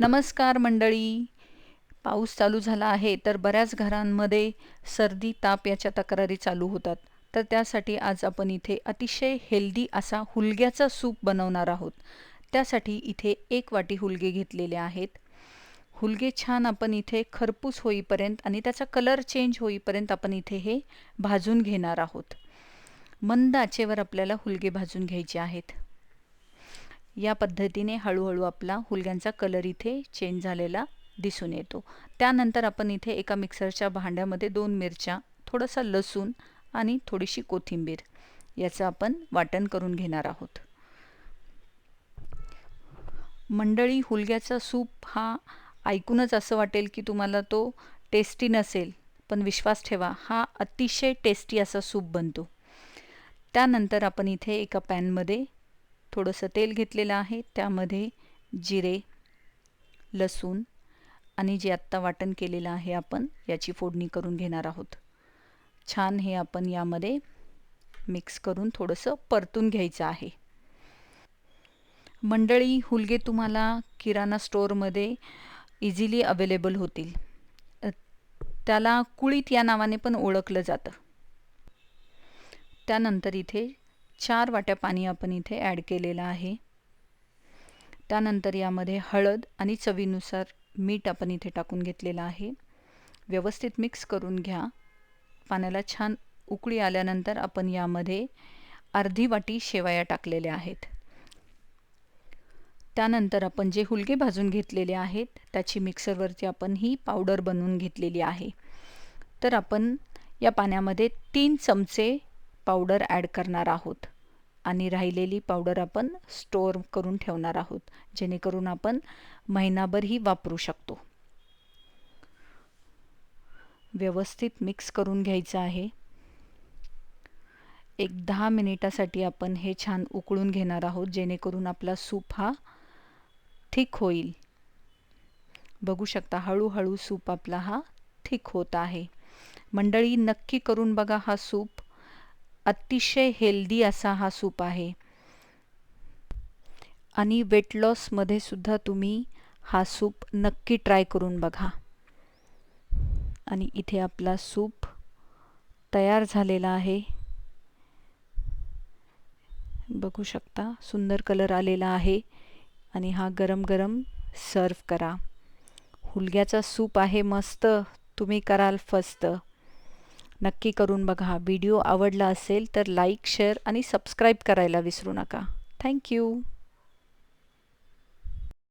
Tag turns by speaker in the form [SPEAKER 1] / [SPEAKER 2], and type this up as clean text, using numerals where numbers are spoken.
[SPEAKER 1] नमस्कार मंडळी. पाऊस चालू झाला आहे तर बऱ्याच घरांमध्ये सर्दी ताप याच्या तक्रारी चालू होतात. तर त्यासाठी आज आपण इथे अतिशय हेल्दी असा हुलग्याचा सूप बनवणार आहोत. त्यासाठी इथे 1 वाटी हुलगे घेतलेले आहेत. हुलगे छान आपण इथे खरपूस होईपर्यंत आणि त्याचा कलर चेंज होईपर्यंत आपण इथे हे भाजून घेणार आहोत. मंद आचेवर आपल्याला हुलगे भाजून घ्यायचे आहेत. या पद्धतीने हळूहळू आपला हुलग्यांचा कलर इथे चेंज झालेला दिसून येतो. त्यानंतर आपण इथे एका मिक्सरच्या भांड्यामध्ये 2 मिरच्या, थोडासा लसूण आणि थोडीशी कोथिंबीर याचं आपण वाटण करून घेणार आहोत. मंडळी, हुलग्याचा सूप हा ऐकूनच असं वाटेल की तुम्हाला तो टेस्टी नसेल, पण विश्वास ठेवा, हा अतिशय टेस्टी असा सूप बनतो. त्यानंतर आपण इथे एका पॅनमध्ये थोडंसं तेल घेतलेलं आहे. त्यामध्ये जिरे, लसूण आणि जे आत्ता वाटण केलेलं आहे आपण याची फोडणी करून घेणार आहोत. छान हे आपण यामध्ये मिक्स करून थोडंसं परतून घ्यायचं आहे. मंडळी, हुलगे तुम्हाला किराणा स्टोअरमध्ये इझिली अवेलेबल होतील. त्याला कुळीत या नावाने पण ओळखलं जातं. त्यानंतर इथे 4 वाट्या पाणी आपण इथे ॲड केलेलं आहे. त्यानंतर यामध्ये हळद आणि चवीनुसार मीठ आपण इथे टाकून घेतलेलं आहे. व्यवस्थित मिक्स करून घ्या. पाण्याला छान उकळी आल्यानंतर आपण यामध्ये अर्धी वाटी शेवया टाकलेल्या आहेत. त्यानंतर आपण जे हुलगे भाजून घेतलेले आहेत त्याची मिक्सरवरती आपण ही पावडर बनवून घेतलेली आहे. तर आपण या पाण्यामध्ये 3 चमचे पावडर ॲड करणार आहोत आणि राहिलेली पावडर आपण स्टोअर करून ठेवणार आहोत, जेणेकरून आपण महिनाभर ही वापरू शकतो. व्यवस्थित मिक्स करून घ्यायचं आहे. एक 10 मिनिटासाठी आपण हे छान उकळून घेणार आहोत, जेणेकरून आपला सूप हा थिक होईल. बघू शकता, हळूहळू सूप आपला हा थिक होत आहे. मंडळी, नक्की करून बघा हा सूप. अतिशय हेल्दी असा हा सूप आहे आणि वेट लॉसमध्ये सुद्धा तुम्ही हा सूप नक्की ट्राय करून बघा. आणि इथे आपला सूप तयार झालेला आहे. बघू शकता, सुंदर कलर आलेला आहे आणि हा गरम गरम सर्व करा. हुलग्याचा सूप आहे मस्त, तुम्ही कराल फस्त. नक्की करून बघा. व्हिडिओ आवडला असेल तर लाईक, शेअर आणि सबस्क्राईब करायला विसरू नका. थँक्यू.